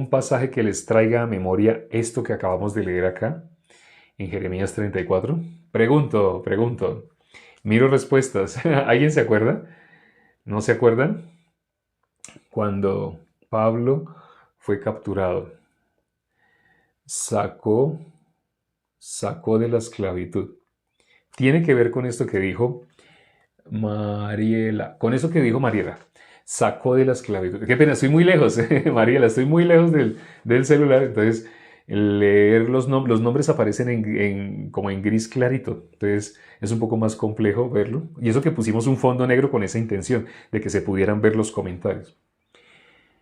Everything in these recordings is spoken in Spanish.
algún pasaje que les traiga a memoria esto que acabamos de leer acá, en Jeremías 34? Pregunto. Miro respuestas. ¿Alguien se acuerda? ¿No se acuerdan? Cuando Pablo fue capturado, sacó, sacó de la esclavitud. Tiene que ver con esto que dijo Mariela. Con eso que dijo Mariela. Sacó de la esclavitud. Qué pena, estoy muy lejos, Mariela, estoy muy lejos del celular. Entonces, leer los nombres aparecen como en gris clarito. Entonces, es un poco más complejo verlo. Y eso que pusimos un fondo negro con esa intención de que se pudieran ver los comentarios.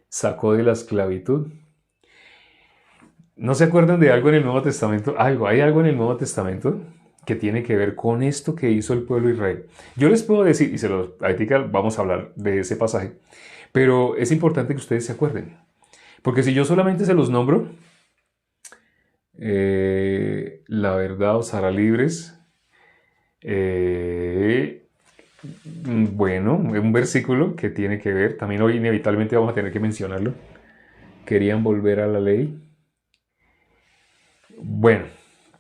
Sacó de la esclavitud. ¿No se acuerdan de algo en el Nuevo Testamento? Hay algo en el Nuevo Testamento que tiene que ver con esto que hizo el pueblo de Israel. Yo les puedo decir, y ahorita vamos a hablar de ese pasaje, pero es importante que ustedes se acuerden. Porque si yo solamente se los nombro, la verdad os hará libres. Bueno, un versículo que tiene que ver, también hoy inevitablemente vamos a tener que mencionarlo. Querían volver a la ley. Bueno,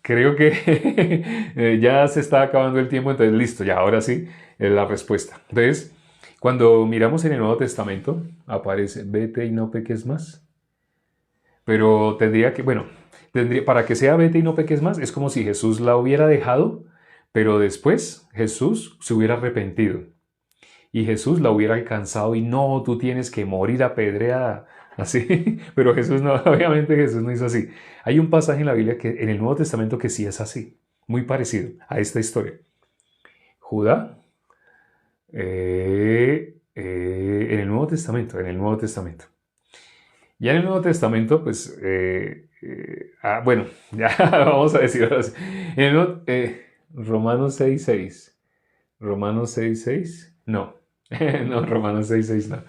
creo que ya se está acabando el tiempo, entonces listo, ya ahora sí, es la respuesta. Entonces, cuando miramos en el Nuevo Testamento, aparece, vete y no peques más. Pero para que sea vete y no peques más, es como si Jesús la hubiera dejado, pero después Jesús se hubiera arrepentido. Y Jesús la hubiera alcanzado y no, tú tienes que morir apedreada. Así, pero Jesús no, obviamente Jesús no hizo así. Hay un pasaje en la Biblia en el Nuevo Testamento que sí es así, muy parecido a esta historia. Judá, en el Nuevo Testamento, Ya en el Nuevo Testamento, pues, bueno, ya vamos a decir ahora sí. Romanos 6:6. Romanos 6:6. No, no, Romanos 6:6 no.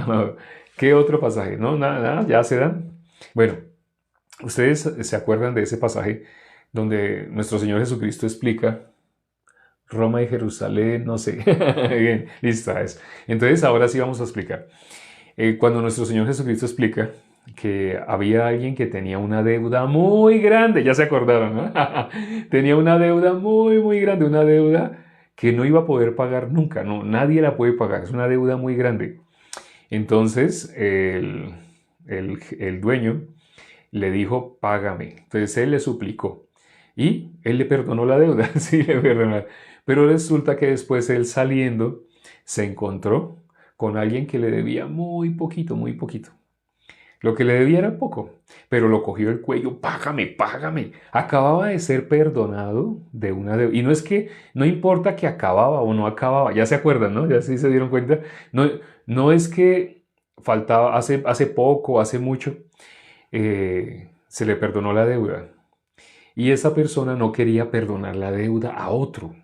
No. ¿Qué otro pasaje? No, nada, ya se dan. Bueno, ustedes se acuerdan de ese pasaje donde nuestro Señor Jesucristo explica Roma y Jerusalén, no sé. Bien, listo. Entonces ahora sí vamos a explicar. Cuando nuestro Señor Jesucristo explica que había alguien que tenía una deuda muy grande, ya se acordaron, ¿no? Tenía una deuda muy, muy grande, una deuda que no iba a poder pagar nunca, no, nadie la puede pagar, es una deuda muy grande. Entonces el dueño le dijo, págame. Entonces él le suplicó y él le perdonó la deuda, sí, le perdonó. Pero resulta que después él saliendo se encontró con alguien que le debía muy poquito, muy poquito. Lo que le debía era poco, pero lo cogió el cuello, págame, págame. Acababa de ser perdonado de una deuda. Y no es que, no importa que acababa o no acababa, ya se acuerdan, ¿no? Ya sí se dieron cuenta. No, no es que faltaba, hace poco, hace mucho, se le perdonó la deuda. Y esa persona no quería perdonar la deuda a otro.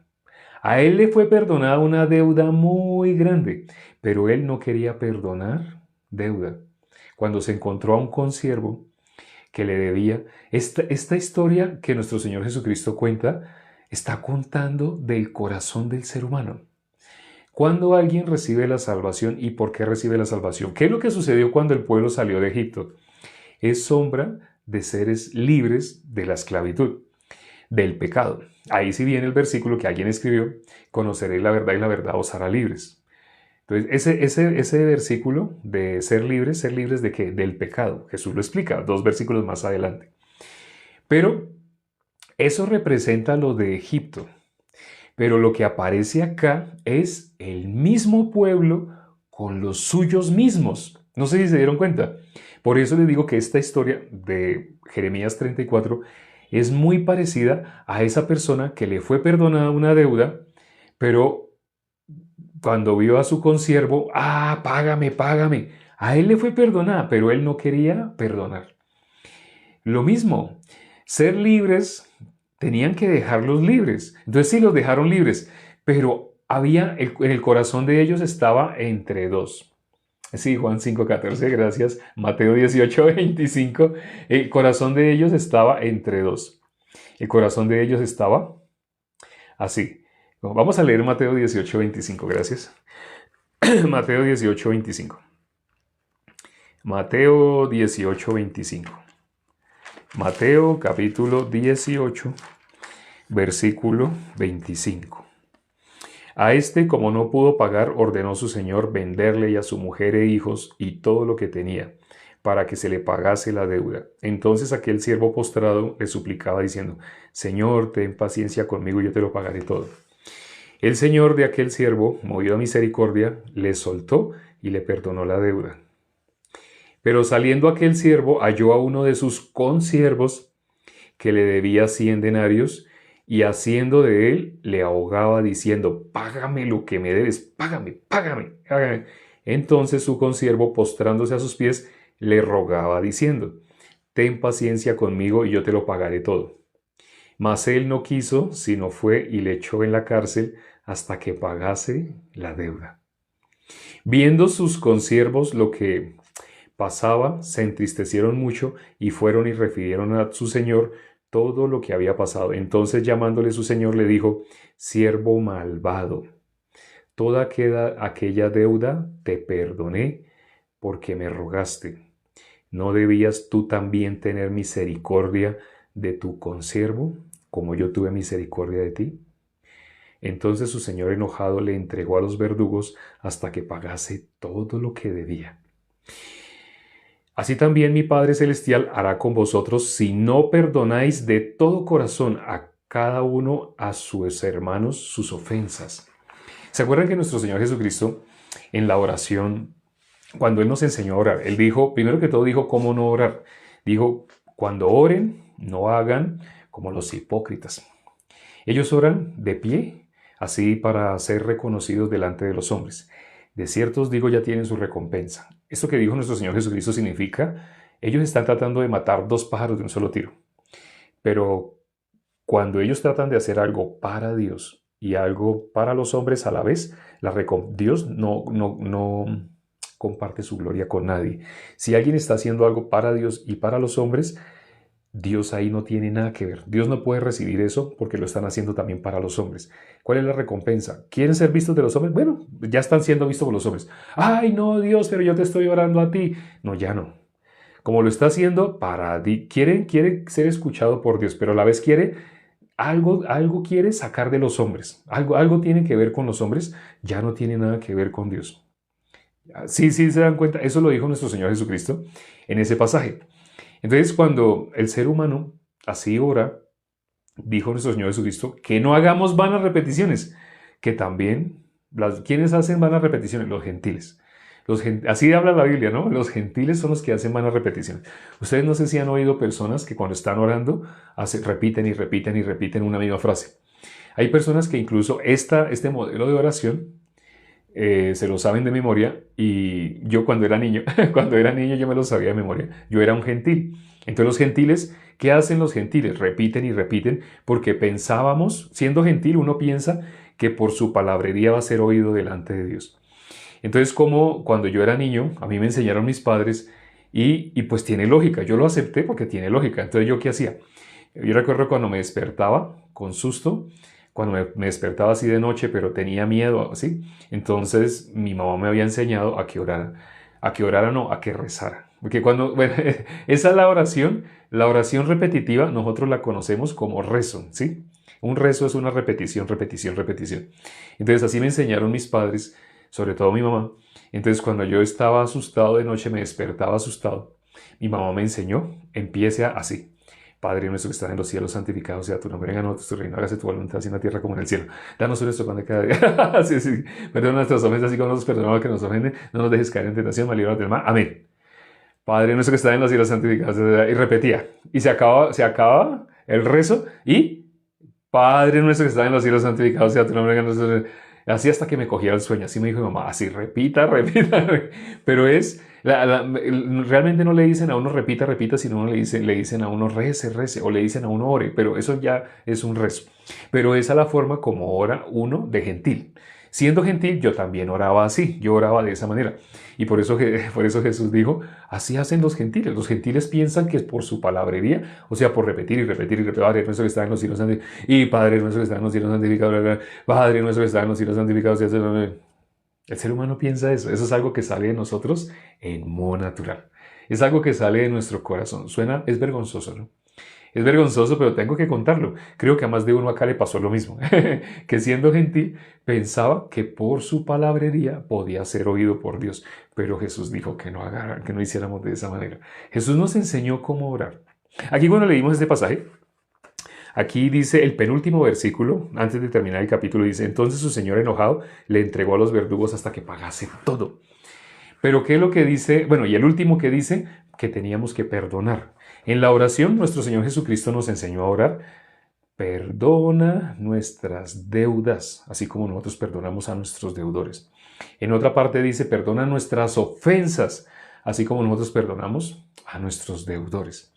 A él le fue perdonada una deuda muy grande, pero él no quería perdonar deuda. Cuando se encontró a un consiervo que le debía, esta historia que nuestro Señor Jesucristo cuenta, está contando del corazón del ser humano. Cuando alguien recibe la salvación y por qué recibe la salvación, ¿qué es lo que sucedió cuando el pueblo salió de Egipto? Es sombra de seres libres de la esclavitud, del pecado. Ahí sí viene el versículo que alguien escribió, conoceréis la verdad y la verdad os hará libres. Entonces, ese versículo de ser libres ¿de qué? Del pecado. Jesús lo explica 2 versículos más adelante. Pero eso representa lo de Egipto. Pero lo que aparece acá es el mismo pueblo con los suyos mismos. No sé si se dieron cuenta. Por eso les digo que esta historia de Jeremías 34 es muy parecida a esa persona que le fue perdonada una deuda, pero cuando vio a su consiervo, págame, págame. A él le fue perdonada, pero él no quería perdonar. Lo mismo, ser libres, tenían que dejarlos libres. Entonces sí los dejaron libres, pero en el corazón de ellos estaba entre dos. Sí, Juan 5:14, gracias. Mateo 18:25. El corazón de ellos estaba entre dos. El corazón de ellos estaba así. Vamos a leer Mateo 18:25, gracias. Mateo 18:25. Mateo 18:25. Mateo capítulo 18, versículo 25. A este, como no pudo pagar, ordenó su señor venderle y a su mujer e hijos y todo lo que tenía, para que se le pagase la deuda. Entonces aquel siervo postrado le suplicaba diciendo: Señor, ten paciencia conmigo y yo te lo pagaré todo. El señor de aquel siervo, movido a misericordia, le soltó y le perdonó la deuda. Pero saliendo aquel siervo, halló a uno de sus consiervos que le debía 100 denarios, y haciendo de él, le ahogaba diciendo: Págame lo que me debes, págame, págame, págame. Entonces su consiervo, postrándose a sus pies, le rogaba diciendo: Ten paciencia conmigo y yo te lo pagaré todo. Mas él no quiso, sino fue y le echó en la cárcel hasta que pagase la deuda. Viendo sus consiervos lo que pasaba, se entristecieron mucho y fueron y refirieron a su señor todo lo que había pasado. Entonces, llamándole su señor, le dijo: Siervo malvado, toda aquella deuda te perdoné porque me rogaste. ¿No debías tú también tener misericordia de tu consiervo, como yo tuve misericordia de ti? Entonces su señor enojado le entregó a los verdugos hasta que pagase todo lo que debía. Así también mi Padre Celestial hará con vosotros si no perdonáis de todo corazón a cada uno a sus hermanos sus ofensas. ¿Se acuerdan que nuestro Señor Jesucristo en la oración, cuando Él nos enseñó a orar, Él dijo, primero que todo dijo cómo no orar? Dijo: cuando oren, no hagan como los hipócritas. Ellos oran de pie, así para ser reconocidos delante de los hombres. De cierto os digo, ya tienen su recompensa. Esto que dijo nuestro Señor Jesucristo significa: ellos están tratando de matar dos pájaros de un solo tiro. Pero cuando ellos tratan de hacer algo para Dios y algo para los hombres a la vez, Dios no comparte su gloria con nadie. Si alguien está haciendo algo para Dios y para los hombres, Dios ahí no tiene nada que ver. Dios no puede recibir eso porque lo están haciendo también para los hombres. ¿Cuál es la recompensa? ¿Quieren ser vistos de los hombres? Bueno, ya están siendo vistos por los hombres. ¡Ay, no, Dios, pero yo te estoy orando a ti! No, ya no. Como lo está haciendo para ti, quiere ser escuchado por Dios, pero a la vez algo quiere sacar de los hombres. Algo tiene que ver con los hombres, ya no tiene nada que ver con Dios. Sí, se dan cuenta. Eso lo dijo nuestro Señor Jesucristo en ese pasaje. Entonces, cuando el ser humano así ora, dijo nuestro Señor Jesucristo que no hagamos vanas repeticiones, que también, ¿quiénes hacen vanas repeticiones? Los gentiles. Así habla la Biblia, ¿no? Los gentiles son los que hacen vanas repeticiones. Ustedes no sé si han oído personas que cuando están orando repiten y repiten y repiten una misma frase. Hay personas que incluso este modelo de oración se lo saben de memoria, y yo cuando era niño, yo me lo sabía de memoria. Yo era un gentil. Entonces los gentiles, ¿qué hacen los gentiles? Repiten y repiten porque pensábamos, siendo gentil uno piensa que por su palabrería va a ser oído delante de Dios. Entonces, como cuando yo era niño, a mí me enseñaron mis padres y pues tiene lógica. Yo lo acepté porque tiene lógica. Entonces, ¿yo qué hacía? Yo recuerdo cuando me despertaba con susto, cuando me despertaba así de noche, pero tenía miedo, ¿sí? Entonces mi mamá me había enseñado a que orara no, a que rezara. Porque bueno, esa es la oración repetitiva, nosotros la conocemos como rezo, ¿sí? Un rezo es una repetición, repetición, repetición. Entonces así me enseñaron mis padres, sobre todo mi mamá. Entonces cuando yo estaba asustado de noche, me despertaba asustado, mi mamá me enseñó: empiece así. Padre nuestro que estás en los cielos, santificado sea tu nombre, venga a nosotros tu reino, hágase tu voluntad así en la tierra como en el cielo. Danos hoy nuestro pan de cada día. Sí. Perdona nuestras ofensas, así como nosotros perdonamos a los que nos ofenden. No nos dejes caer en tentación, mas líbranos del mal. Amén. Padre nuestro que estás en los cielos, santificado sea. Y repetía. Y se acaba el rezo y Padre nuestro que estás en los cielos, santificado sea tu nombre, venga a nosotros. Así hasta que me cogía el sueño. Así me dijo mi mamá. Así repita. Pero realmente no le dicen a uno repita, sino le dicen a uno rece, o le dicen a uno ore, pero eso ya es un rezo. Pero esa es la forma como ora uno de gentil. Siendo gentil, yo también oraba así, yo oraba de esa manera. Y por eso Jesús dijo: así hacen los gentiles. Los gentiles piensan que es por su palabrería, o sea, por repetir y repetir y repetir. Padre nuestro que está en los cielos, santificado. Y Padre nuestro que está en los cielos, santificado. Padre nuestro que está en los cielos, santificado. El ser humano piensa eso. Eso es algo que sale de nosotros en modo natural. Es algo que sale de nuestro corazón. Suena, es vergonzoso, ¿no? Es vergonzoso, pero tengo que contarlo. Creo que a más de uno acá le pasó lo mismo, que siendo gentil pensaba que por su palabrería podía ser oído por Dios, pero Jesús dijo que no hiciéramos de esa manera. Jesús nos enseñó cómo orar. Aquí cuando leímos este pasaje, aquí dice el penúltimo versículo, antes de terminar el capítulo, dice, entonces su señor enojado le entregó a los verdugos hasta que pagase todo. Pero ¿qué es lo que dice? Bueno, y el último que dice, que teníamos que perdonar. En la oración, nuestro Señor Jesucristo nos enseñó a orar, perdona nuestras deudas, así como nosotros perdonamos a nuestros deudores. En otra parte dice, perdona nuestras ofensas, así como nosotros perdonamos a nuestros deudores.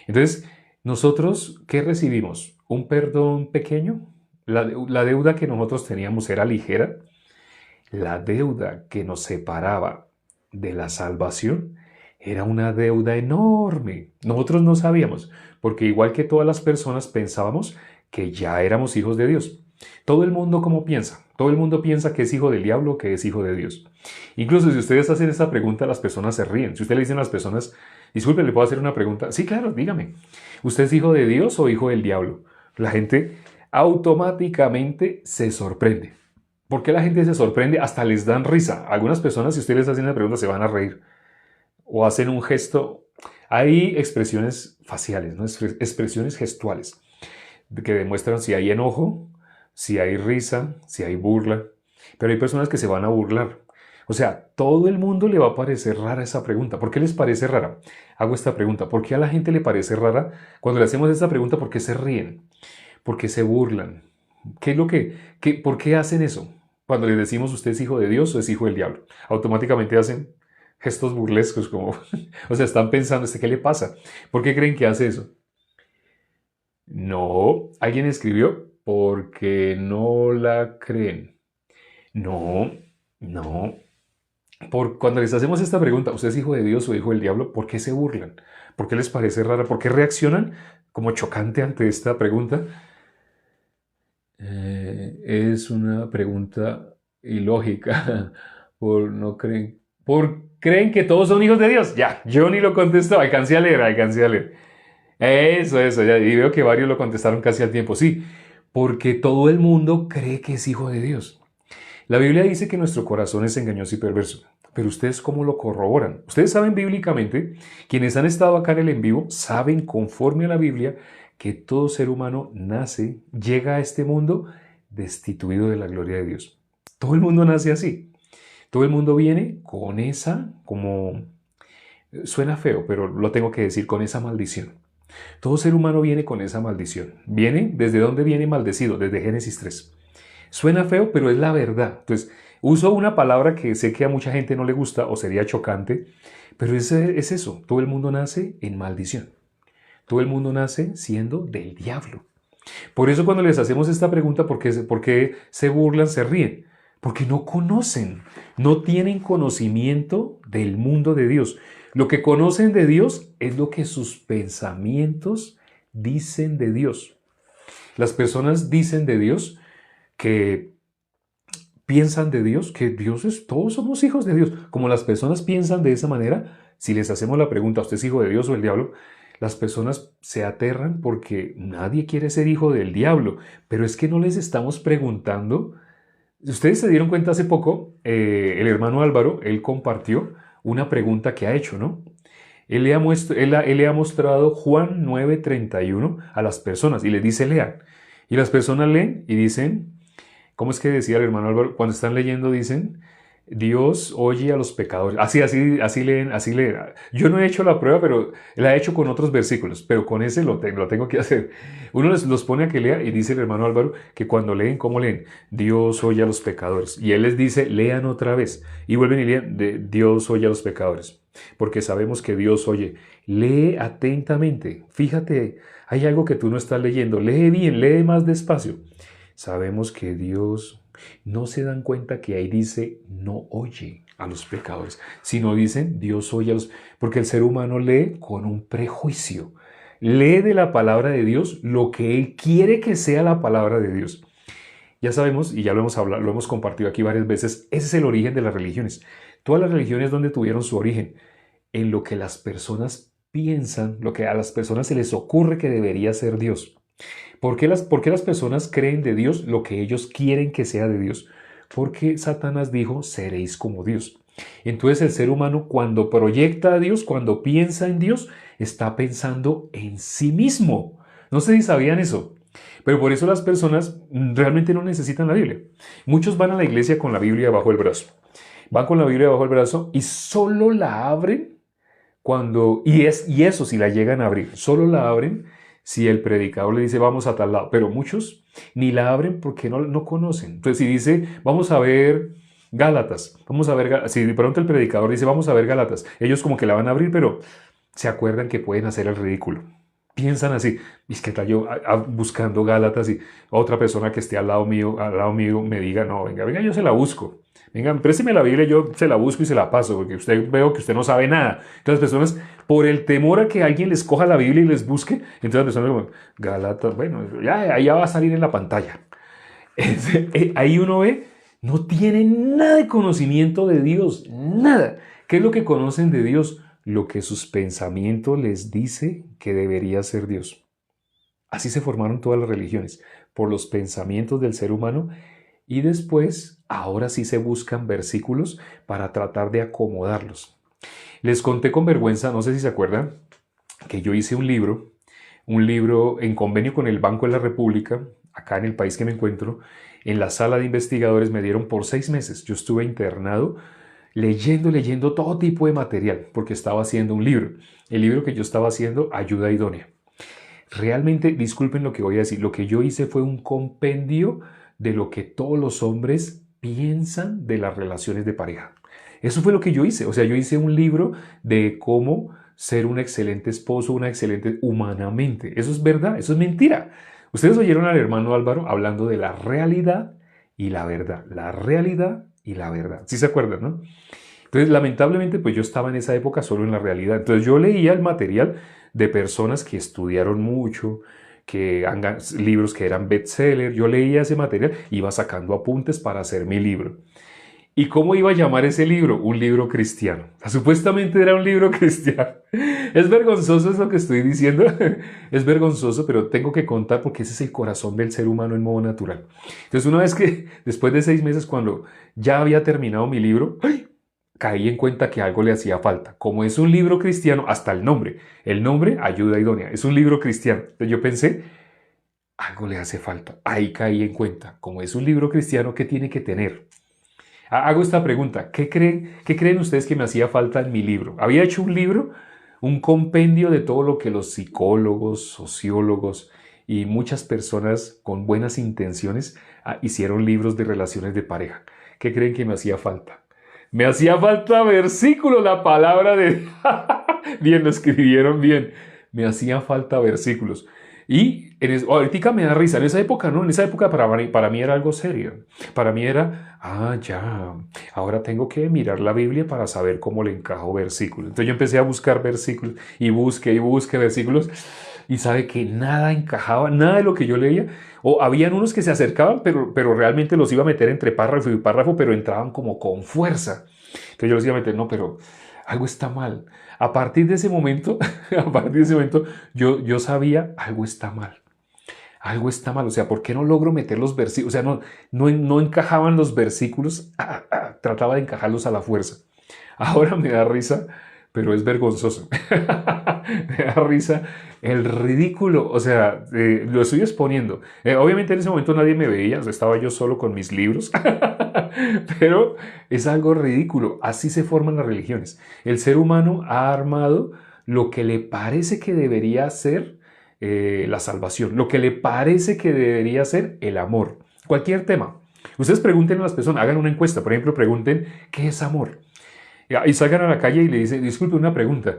Entonces, nosotros, ¿qué recibimos? ¿Un perdón pequeño? La deuda que nosotros teníamos era ligera. La deuda que nos separaba de la salvación era una deuda enorme. Nosotros no sabíamos, porque igual que todas las personas pensábamos que ya éramos hijos de Dios. Todo el mundo ¿cómo piensa? Todo el mundo piensa que es hijo del diablo o que es hijo de Dios. Incluso si ustedes hacen esta pregunta, las personas se ríen. Si ustedes le dicen a las personas, disculpe, ¿le puedo hacer una pregunta? Sí, claro, dígame. ¿Usted es hijo de Dios o hijo del diablo? La gente automáticamente se sorprende. ¿Por qué la gente se sorprende? Hasta les dan risa. Algunas personas, si ustedes les hacen la pregunta, se van a reír. O hacen un gesto. Hay expresiones faciales, ¿no? Expresiones gestuales que demuestran si hay enojo, si hay risa, si hay burla. Pero hay personas que se van a burlar. O sea, todo el mundo le va a parecer rara esa pregunta. ¿Por qué les parece rara? Hago esta pregunta. ¿Por qué a la gente le parece rara? Cuando le hacemos esta pregunta, ¿por qué se ríen? ¿Por qué se burlan? ¿Qué es lo por qué hacen eso? Cuando le decimos usted es hijo de Dios o es hijo del diablo, automáticamente hacen gestos burlescos como, o sea, están pensando, ¿qué le pasa? ¿Por qué creen que hace eso? No, alguien escribió, porque no la creen. No, no. Cuando les hacemos esta pregunta, ¿usted es hijo de Dios o hijo del diablo? ¿Por qué se burlan? ¿Por qué les parece rara? ¿Por qué reaccionan como chocante ante esta pregunta? Es una pregunta ilógica. ¿Creen que todos son hijos de Dios? Ya, yo ni lo contesto, alcancé a leer. Eso, ya, y veo que varios lo contestaron casi al tiempo. Sí, porque todo el mundo cree que es hijo de Dios. La Biblia dice que nuestro corazón es engañoso y perverso, pero ustedes ¿cómo lo corroboran? Ustedes saben bíblicamente, quienes han estado acá en el en vivo, saben conforme a la Biblia que todo ser humano nace, llega a este mundo destituido de la gloria de Dios. Todo el mundo nace así. Todo el mundo viene con esa, como suena feo, pero lo tengo que decir, con esa maldición. Todo ser humano viene con esa maldición. ¿Viene? ¿Desde dónde viene maldecido? Desde Génesis 3. Suena feo, pero es la verdad. Entonces, uso una palabra que sé que a mucha gente no le gusta o sería chocante, pero es eso. Todo el mundo nace en maldición. Todo el mundo nace siendo del diablo. Por eso cuando les hacemos esta pregunta, ¿por qué se burlan, se ríen? Porque no conocen, no tienen conocimiento del mundo de Dios. Lo que conocen de Dios es lo que sus pensamientos dicen de Dios. Las personas dicen de Dios que piensan de Dios, que todos somos hijos de Dios. Como las personas piensan de esa manera, si les hacemos la pregunta, ¿usted es hijo de Dios o del diablo? Las personas se aterran porque nadie quiere ser hijo del diablo, pero es que no les estamos preguntando. Ustedes se dieron cuenta hace poco, el hermano Álvaro, él compartió una pregunta que ha hecho, ¿no? Él le ha mostrado Juan 9:31 a las personas y les dice lean. Y las personas leen y dicen, ¿cómo es que decía el hermano Álvaro? Cuando están leyendo dicen, Dios oye a los pecadores. Así leen. Yo no he hecho la prueba, pero la he hecho con otros versículos, pero con ese lo tengo que hacer. Uno los pone a que lea y dice el hermano Álvaro que cuando leen, ¿cómo leen? Dios oye a los pecadores. Y él les dice, lean otra vez. Y vuelven y leen, Dios oye a los pecadores. Porque sabemos que Dios oye. Lee atentamente. Fíjate, hay algo que tú no estás leyendo. Lee bien, lee más despacio. Sabemos que Dios no se dan cuenta que ahí dice no oye a los pecadores, sino dicen Dios oye a los... Porque el ser humano lee con un prejuicio. Lee de la palabra de Dios lo que él quiere que sea la palabra de Dios. Ya sabemos, y ya lo hemos hablado, lo hemos compartido aquí varias veces, ese es el origen de las religiones. Todas las religiones donde tuvieron su origen en lo que las personas piensan, lo que a las personas se les ocurre que debería ser Dios. Por qué las personas creen de Dios lo que ellos quieren que sea de Dios? Porque Satanás dijo, seréis como Dios. Entonces el ser humano cuando proyecta a Dios, cuando piensa en Dios, está pensando en sí mismo. No sé si sabían eso, pero por eso las personas realmente no necesitan la Biblia. Muchos van a la iglesia con la Biblia bajo el brazo. Van con la Biblia bajo el brazo y solo la abren y eso si la llegan a abrir, solo la abren si el predicador le dice vamos a tal lado, pero muchos ni la abren porque no conocen. Entonces si dice vamos a ver Gálatas, si de pronto el predicador dice vamos a ver Gálatas, ellos como que la van a abrir, pero se acuerdan que pueden hacer el ridículo. Piensan así, es que está yo buscando Gálatas y otra persona que esté al lado mío me diga, no, venga, yo se la busco. Venga, présteme la Biblia, yo se la busco y se la paso, porque veo que usted no sabe nada. Entonces las personas, por el temor a que alguien les coja la Biblia y les busque, entonces las personas como, Gálatas, bueno, ya va a salir en la pantalla. Ahí uno ve, no tienen nada de conocimiento de Dios, nada. ¿Qué es lo que conocen de Dios? Lo que sus pensamientos les dice que debería ser Dios. Así se formaron todas las religiones, por los pensamientos del ser humano y después, ahora sí se buscan versículos para tratar de acomodarlos. Les conté con vergüenza, no sé si se acuerdan, que yo hice un libro en convenio con el Banco de la República, acá en el país que me encuentro, en la sala de investigadores me dieron por 6 meses. Yo estuve internado leyendo todo tipo de material, porque estaba haciendo un libro. El libro que yo estaba haciendo, Ayuda Idónea. Realmente, disculpen lo que voy a decir, lo que yo hice fue un compendio de lo que todos los hombres piensan de las relaciones de pareja. Eso fue lo que yo hice. O sea, yo hice un libro de cómo ser un excelente esposo, una excelente humanamente. Eso es verdad, eso es mentira. Ustedes oyeron al hermano Álvaro hablando de la realidad y la verdad. La realidad y la verdad. ¿Sí se acuerdan, no? Entonces, lamentablemente, pues yo estaba en esa época solo en la realidad. Entonces, yo leía el material de personas que estudiaron mucho, libros que eran bestseller. Yo leía ese material, iba sacando apuntes para hacer mi libro. ¿Y cómo iba a llamar ese libro? Un libro cristiano. Supuestamente era un libro cristiano. Es vergonzoso es lo que estoy diciendo. Es vergonzoso, pero tengo que contar porque ese es el corazón del ser humano en modo natural. Entonces, una vez que, después de 6 meses, cuando ya había terminado mi libro, ¡ay!, caí en cuenta que algo le hacía falta. Como es un libro cristiano, hasta el nombre, Ayuda Idónea, es un libro cristiano. Entonces yo pensé, algo le hace falta. Ahí caí en cuenta, como es un libro cristiano, ¿qué tiene que tener? Hago esta pregunta, ¿qué creen ustedes que me hacía falta en mi libro? Había hecho un libro, un compendio de todo lo que los psicólogos, sociólogos y muchas personas con buenas intenciones hicieron libros de relaciones de pareja. ¿Qué creen que me hacía falta? Me hacía falta versículo, la palabra de... Bien, lo escribieron bien. Me hacían falta versículos. Y ahorita me da risa. En esa época, ¿no? En esa época para mí era algo serio. Para mí era, ya, ahora tengo que mirar la Biblia para saber cómo le encajo versículos. Entonces yo empecé a buscar versículos y busqué versículos. Y sabe que nada encajaba, nada de lo que yo leía. O habían unos que se acercaban, pero realmente los iba a meter entre párrafo y párrafo, pero entraban como con fuerza. Entonces yo los iba a meter, no, pero algo está mal. A partir de ese momento, yo sabía, algo está mal. Algo está mal. O sea, ¿por qué no logro meter los versículos? O sea, no encajaban los versículos. Trataba de encajarlos a la fuerza. Ahora me da risa, pero es vergonzoso. Me da risa el ridículo, o sea, lo estoy exponiendo. Obviamente en ese momento nadie me veía, o sea, estaba yo solo con mis libros, pero es algo ridículo. Así se forman las religiones. El ser humano ha armado lo que le parece que debería ser la salvación, lo que le parece que debería ser el amor. Cualquier tema. Ustedes pregunten a las personas, hagan una encuesta, por ejemplo, pregunten, ¿qué es amor? Y salgan a la calle y le dicen, disculpe, una pregunta.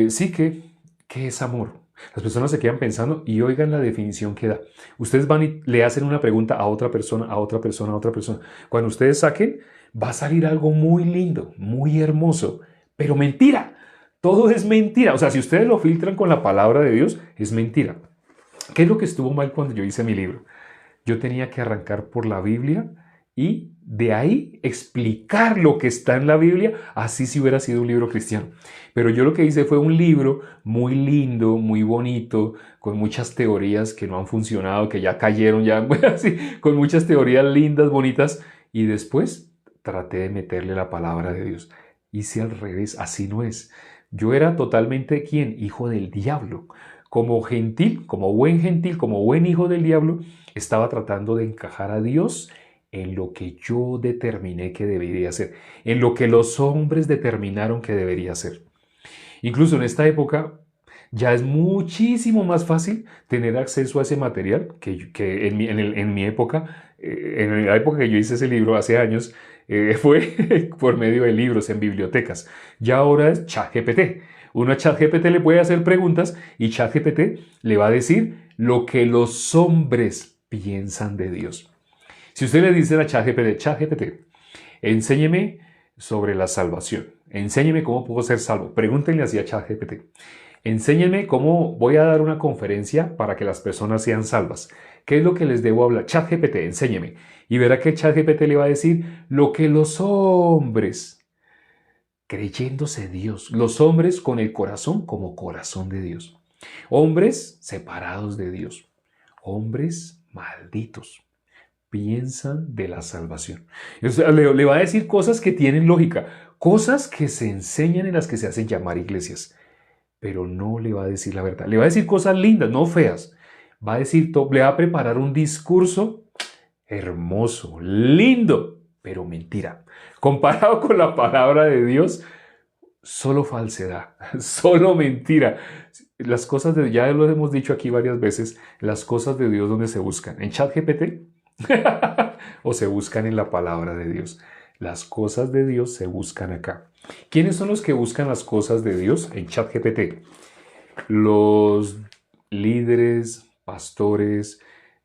Sí, ¿qué es amor? Las personas se quedan pensando y oigan la definición que da. Ustedes van y le hacen una pregunta a otra persona, a otra persona, a otra persona. Cuando ustedes saquen, va a salir algo muy lindo, muy hermoso, pero mentira. Todo es mentira. O sea, si ustedes lo filtran con la palabra de Dios, es mentira. ¿Qué es lo que estuvo mal cuando yo hice mi libro? Yo tenía que arrancar por la Biblia y de ahí explicar lo que está en la Biblia, así si hubiera sido un libro cristiano. Pero yo lo que hice fue un libro muy lindo, muy bonito, con muchas teorías que no han funcionado, que ya cayeron, ya así, con muchas teorías lindas, bonitas, y después traté de meterle la palabra de Dios. Hice al revés, así no es. Yo era totalmente, ¿quién? Hijo del diablo. Como gentil, como buen hijo del diablo, estaba tratando de encajar a Dios en lo que yo determiné que debería ser, en lo que los hombres determinaron que debería ser. Incluso en esta época ya es muchísimo más fácil tener acceso a ese material que en mi época, en la época que yo hice ese libro hace años, fue por medio de libros en bibliotecas. Ya ahora es ChatGPT. Uno a ChatGPT le puede hacer preguntas y ChatGPT le va a decir lo que los hombres piensan de Dios. Si usted le dice a ChatGPT, ChatGPT, enséñeme sobre la salvación, enséñeme cómo puedo ser salvo, pregúntenle así a ChatGPT, enséñenme cómo voy a dar una conferencia para que las personas sean salvas. ¿Qué es lo que les debo hablar? ChatGPT, enséñeme. Y verá que ChatGPT le va a decir lo que los hombres, creyéndose Dios, los hombres con el corazón como corazón de Dios. Hombres separados de Dios. Hombres malditos piensan de la salvación. O sea, le va a decir cosas que tienen lógica, cosas que se enseñan en las que se hacen llamar iglesias, pero no le va a decir la verdad. Le va a decir cosas lindas, no feas. Va a decir, le va a preparar un discurso hermoso, lindo, pero mentira. Comparado con la palabra de Dios, solo falsedad, solo mentira. Las cosas de Dios, ya lo hemos dicho aquí varias veces, las cosas de Dios, ¿dónde se buscan? ¿En ChatGPT? ¿O se buscan en la palabra de Dios? Las cosas de Dios se buscan acá. ¿Quiénes son los que buscan las cosas de Dios en ChatGPT? Los líderes, pastores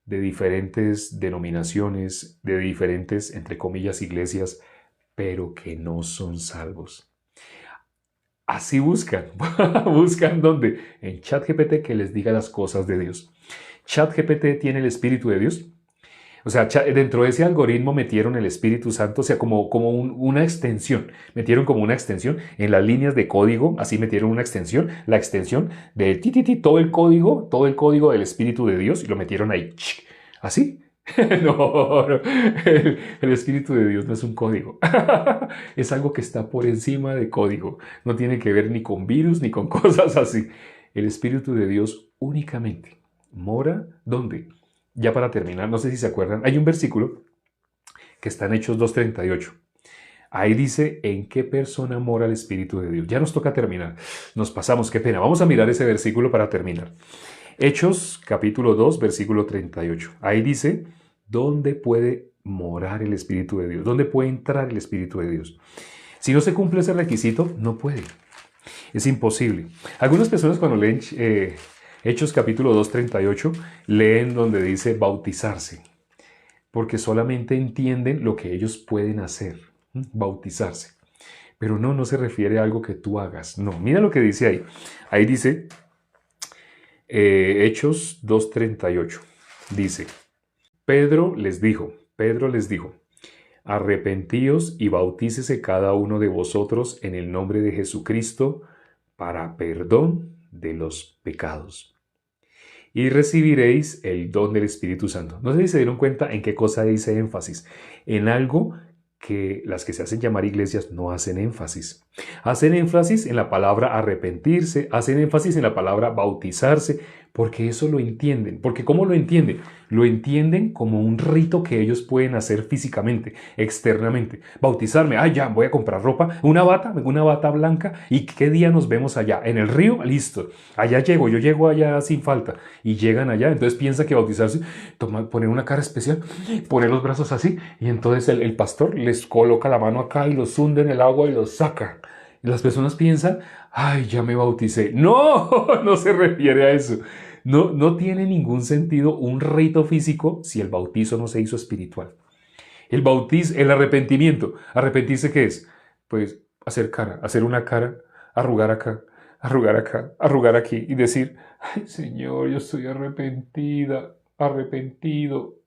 de diferentes denominaciones, de diferentes, entre comillas, iglesias, pero que no son salvos. Así buscan. ¿Buscan dónde? En ChatGPT que les diga las cosas de Dios. ChatGPT tiene el Espíritu de Dios. O sea, dentro de ese algoritmo metieron el Espíritu Santo, o sea, como una extensión. Metieron como una extensión en las líneas de código, así metieron una extensión, la extensión de todo el código del Espíritu de Dios y lo metieron ahí. ¿Así? No, no. El Espíritu de Dios no es un código. Es algo que está por encima de código. No tiene que ver ni con virus ni con cosas así. El Espíritu de Dios únicamente mora, ¿dónde? Ya para terminar, no sé si se acuerdan, hay un versículo que está en Hechos 2:38. Ahí dice en qué persona mora el Espíritu de Dios. Ya nos toca terminar. Nos pasamos, qué pena. Vamos a mirar ese versículo para terminar. Hechos capítulo 2, versículo 38. Ahí dice, ¿dónde puede morar el Espíritu de Dios? ¿Dónde puede entrar el Espíritu de Dios? Si no se cumple ese requisito, no puede. Es imposible. Algunas personas cuando leen Hechos capítulo 2, 38, leen donde dice bautizarse, porque solamente entienden lo que ellos pueden hacer, bautizarse. Pero no se refiere a algo que tú hagas. No, mira lo que dice ahí. Ahí dice, Hechos 2:38, dice, Pedro les dijo, arrepentíos y bautícese cada uno de vosotros en el nombre de Jesucristo para perdón de los pecados. Y recibiréis el don del Espíritu Santo. No sé si se dieron cuenta en qué cosa dice énfasis. En algo que las que se hacen llamar iglesias no hacen énfasis. Hacen énfasis en la palabra arrepentirse, hacen énfasis en la palabra bautizarse, porque eso lo entienden. Porque ¿cómo lo entienden? Lo entienden como un rito que ellos pueden hacer físicamente, externamente. Bautizarme, ya, voy a comprar ropa, una bata blanca, ¿y qué día nos vemos allá? ¿En el río? Listo. Allá llego, yo llego allá sin falta. Y llegan allá, entonces piensa que bautizarse, poner una cara especial, poner los brazos así, y entonces el pastor les coloca la mano acá y los hunde en el agua y los saca. Y las personas piensan, ya me bauticé. No, no se refiere a eso. No tiene ningún sentido un rito físico si el bautizo no se hizo espiritual. El arrepentimiento. ¿Arrepentirse qué es? Pues hacer una cara, arrugar acá, arrugar aquí y decir, ay Señor, yo estoy arrepentida, arrepentido.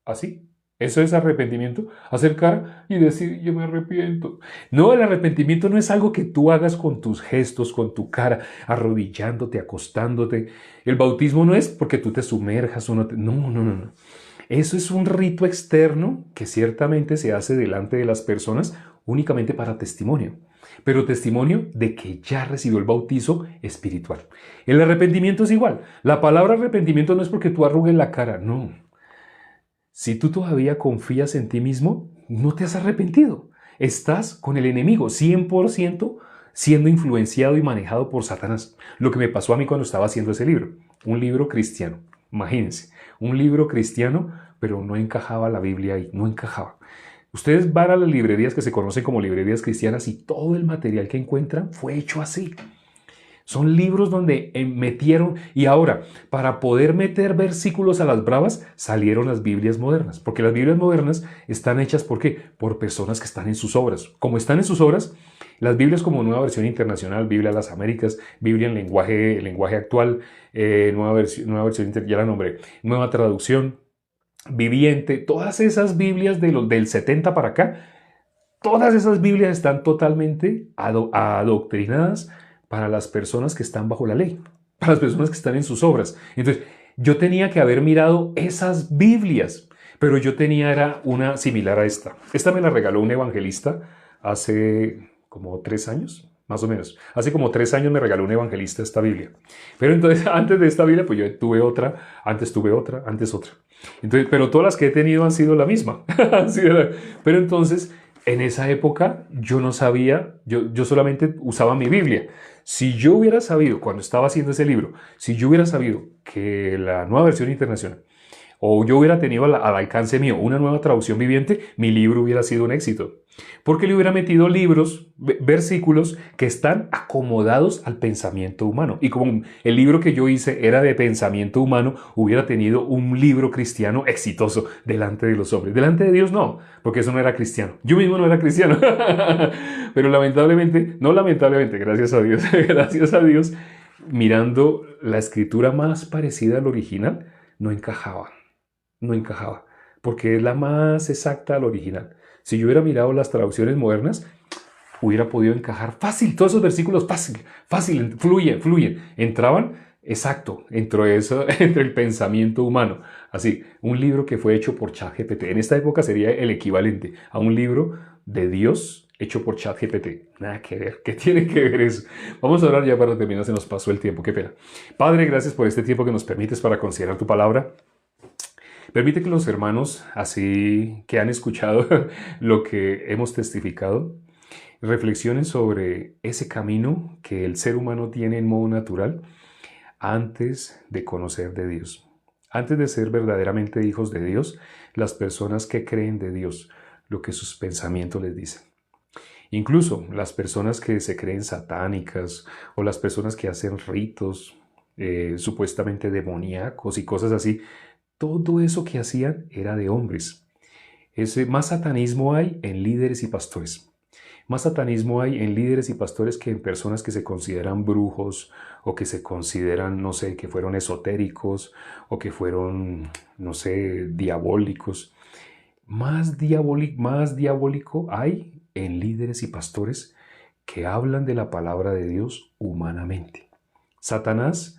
Así. ¿Eso es arrepentimiento? Acercar y decir, yo me arrepiento. No, el arrepentimiento no es algo que tú hagas con tus gestos, con tu cara, arrodillándote, acostándote. El bautismo no es porque tú te sumerjas o no te... No, no, no, no. Eso es un rito externo que ciertamente se hace delante de las personas únicamente para testimonio, pero testimonio de que ya recibió el bautizo espiritual. El arrepentimiento es igual. La palabra arrepentimiento no es porque tú arrugues la cara, no. Si tú todavía confías en ti mismo, no te has arrepentido. Estás con el enemigo, 100% siendo influenciado y manejado por Satanás. Lo que me pasó a mí cuando estaba haciendo ese libro. Un libro cristiano. Imagínense, un libro cristiano, pero no encajaba la Biblia ahí, no encajaba. Ustedes van a las librerías que se conocen como librerías cristianas y todo el material que encuentran fue hecho así. Son libros donde metieron, y ahora, para poder meter versículos a las bravas, salieron las Biblias modernas, porque las Biblias modernas están hechas, ¿por qué? Por personas que están en sus obras. Como están en sus obras, las Biblias como Nueva Versión Internacional, Biblia de las Américas, Biblia en lenguaje actual, nueva versión, ya la nombré, Nueva Traducción, Viviente, todas esas Biblias del 70 para acá, todas esas Biblias están totalmente adoctrinadas para las personas que están bajo la ley, para las personas que están en sus obras. Entonces, yo tenía que haber mirado esas Biblias, pero yo tenía era una similar a esta. Esta me la regaló un evangelista hace como 3 años, más o menos. Hace como 3 años me regaló un evangelista esta Biblia. Pero entonces, antes de esta Biblia, pues yo tuve otra, antes otra. Entonces, pero todas las que he tenido han sido la misma. Pero entonces, en esa época yo no sabía, yo solamente usaba mi Biblia. Si yo hubiera sabido, cuando estaba haciendo ese libro, si yo hubiera sabido que la Nueva Versión Internacional, o yo hubiera tenido al alcance mío una nueva traducción viviente, mi libro hubiera sido un éxito. Porque le hubiera metido libros, versículos que están acomodados al pensamiento humano. Y como el libro que yo hice era de pensamiento humano, hubiera tenido un libro cristiano exitoso delante de los hombres. Delante de Dios no, porque eso no era cristiano. Yo mismo no era cristiano. Pero lamentablemente, no lamentablemente, gracias a Dios, gracias a Dios, mirando la escritura más parecida al original, no encajaba. No encajaba, porque es la más exacta al original. Si yo hubiera mirado las traducciones modernas, hubiera podido encajar fácil, todos esos versículos fácil, fluyen. Entraban, exacto, entre el pensamiento humano. Así, un libro que fue hecho por ChatGPT. En esta época sería el equivalente a un libro de Dios hecho por ChatGPT. Nada que ver, ¿qué tiene que ver eso? Vamos a orar ya para terminar, se nos pasó el tiempo, qué pena. Padre, gracias por este tiempo que nos permites para considerar tu palabra. Permite que los hermanos, así que han escuchado lo que hemos testificado, reflexionen sobre ese camino que el ser humano tiene en modo natural antes de conocer de Dios. Antes de ser verdaderamente hijos de Dios, las personas que creen de Dios, lo que sus pensamientos les dicen. Incluso las personas que se creen satánicas o las personas que hacen ritos supuestamente demoníacos y cosas así, todo eso que hacían era de hombres. Más satanismo hay en líderes y pastores. Más satanismo hay en líderes y pastores que en personas que se consideran brujos o que se consideran, no sé, que fueron esotéricos o que fueron, no sé, diabólicos. Más diabólico hay en líderes y pastores que hablan de la palabra de Dios humanamente. Satanás,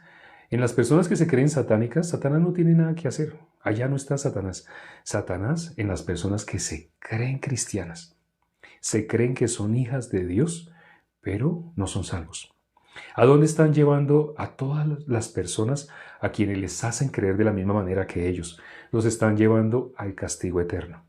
en las personas que se creen satánicas, Satanás no tiene nada que hacer. Allá no está Satanás. Satanás en las personas que se creen cristianas. Se creen que son hijas de Dios, pero no son salvos. ¿A dónde están llevando a todas las personas a quienes les hacen creer de la misma manera que ellos? Los están llevando al castigo eterno.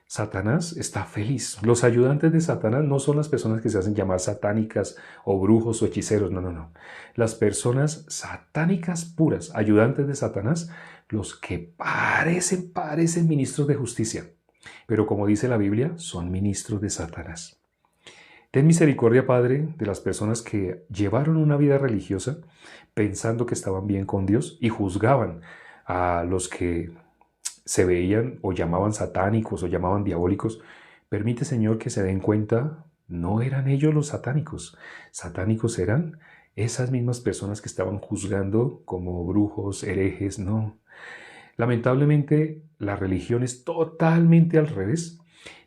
Satanás está feliz. Los ayudantes de Satanás no son las personas que se hacen llamar satánicas o brujos o hechiceros. No, no, no. Las personas satánicas puras, ayudantes de Satanás, los que parecen ministros de justicia. Pero como dice la Biblia, son ministros de Satanás. Ten misericordia, Padre, de las personas que llevaron una vida religiosa pensando que estaban bien con Dios y juzgaban a los que se veían o llamaban satánicos o llamaban diabólicos. Permite, Señor, que se den cuenta, no eran ellos los satánicos. Satánicos eran esas mismas personas que estaban juzgando como brujos, herejes, no. Lamentablemente, la religión es totalmente al revés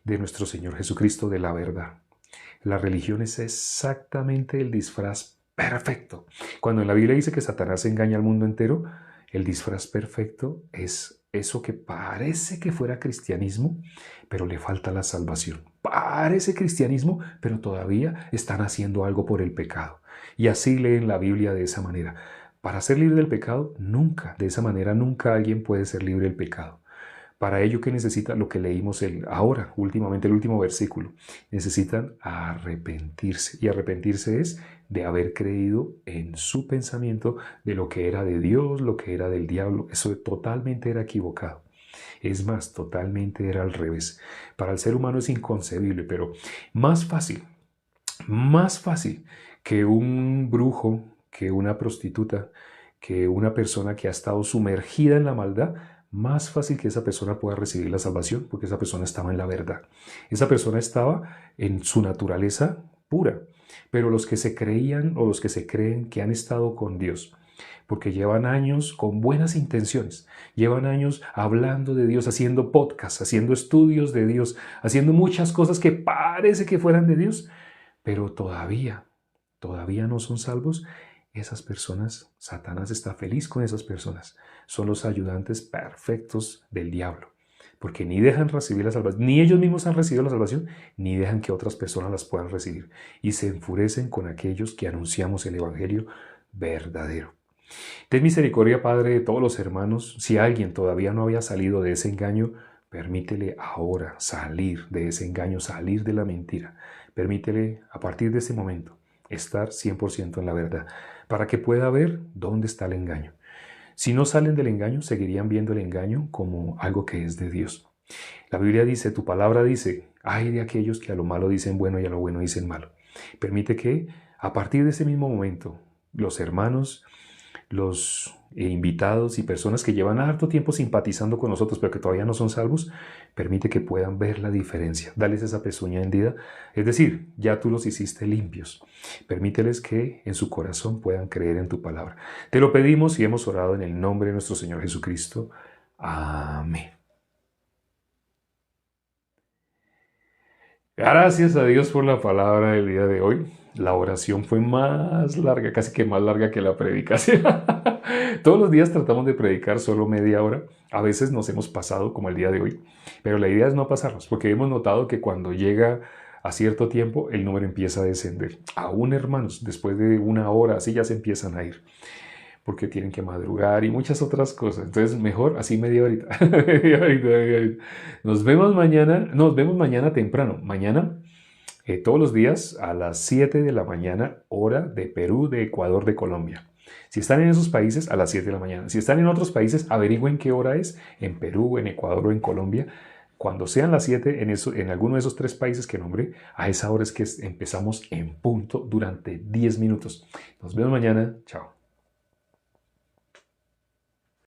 de nuestro Señor Jesucristo, de la verdad. La religión es exactamente el disfraz perfecto. Cuando en la Biblia dice que Satanás engaña al mundo entero, el disfraz perfecto es eso que parece que fuera cristianismo, pero le falta la salvación. Parece cristianismo, pero todavía están haciendo algo por el pecado. Y así leen la Biblia de esa manera. Para ser libre del pecado, nunca, de esa manera, nunca alguien puede ser libre del pecado. Para ello, ¿qué necesita? Lo que leímos ahora, últimamente, el último versículo. Necesitan arrepentirse. Y arrepentirse es de haber creído en su pensamiento de lo que era de Dios, lo que era del diablo. Eso totalmente era equivocado. Es más, totalmente era al revés. Para el ser humano es inconcebible, pero más fácil que un brujo, que una prostituta, que una persona que ha estado sumergida en la maldad, más fácil que esa persona pueda recibir la salvación, porque esa persona estaba en la verdad. Esa persona estaba en su naturaleza pura. Pero los que se creían o los que se creen que han estado con Dios, porque llevan años con buenas intenciones, llevan años hablando de Dios, haciendo podcasts, haciendo estudios de Dios, haciendo muchas cosas que parece que fueran de Dios, pero todavía no son salvos. Esas personas, Satanás está feliz con esas personas. Son los ayudantes perfectos del diablo, porque ni dejan recibir la salvación, ni ellos mismos han recibido la salvación, ni dejan que otras personas las puedan recibir. Y se enfurecen con aquellos que anunciamos el evangelio verdadero. Ten misericordia, Padre, de todos los hermanos. Si alguien todavía no había salido de ese engaño, permítele ahora salir de ese engaño, salir de la mentira. Permítele, a partir de ese momento, estar 100% en la verdad, para que pueda ver dónde está el engaño. Si no salen del engaño, seguirían viendo el engaño como algo que es de Dios. La Biblia dice, tu palabra dice, ay de aquellos que a lo malo dicen bueno y a lo bueno dicen malo. Permite que, a partir de ese mismo momento, los hermanos, los invitados y personas que llevan harto tiempo simpatizando con nosotros, pero que todavía no son salvos, permite que puedan ver la diferencia. Dales esa pezuña hendida, es decir, ya tú los hiciste limpios. Permíteles que en su corazón puedan creer en tu palabra. Te lo pedimos y hemos orado en el nombre de nuestro Señor Jesucristo. Amén. Gracias a Dios por la palabra del día de hoy. La oración fue más larga, casi que más larga que la predicación. Todos los días tratamos de predicar solo media hora. A veces nos hemos pasado como el día de hoy, pero la idea es no pasarnos, porque hemos notado que cuando llega a cierto tiempo el número empieza a descender. Aún hermanos, después de una hora así ya se empiezan a ir, porque tienen que madrugar y muchas otras cosas. Entonces, mejor así media horita. Media horita. Nos vemos mañana temprano. Mañana, todos los días a las 7 de la mañana, hora de Perú, de Ecuador, de Colombia. Si están en esos países, a las 7 de la mañana. Si están en otros países, averigüen qué hora es, en Perú, en Ecuador o en Colombia. Cuando sean las 7 en alguno de esos 3 países que nombré, a esa hora es que empezamos en punto durante 10 minutos. Nos vemos mañana. Chao.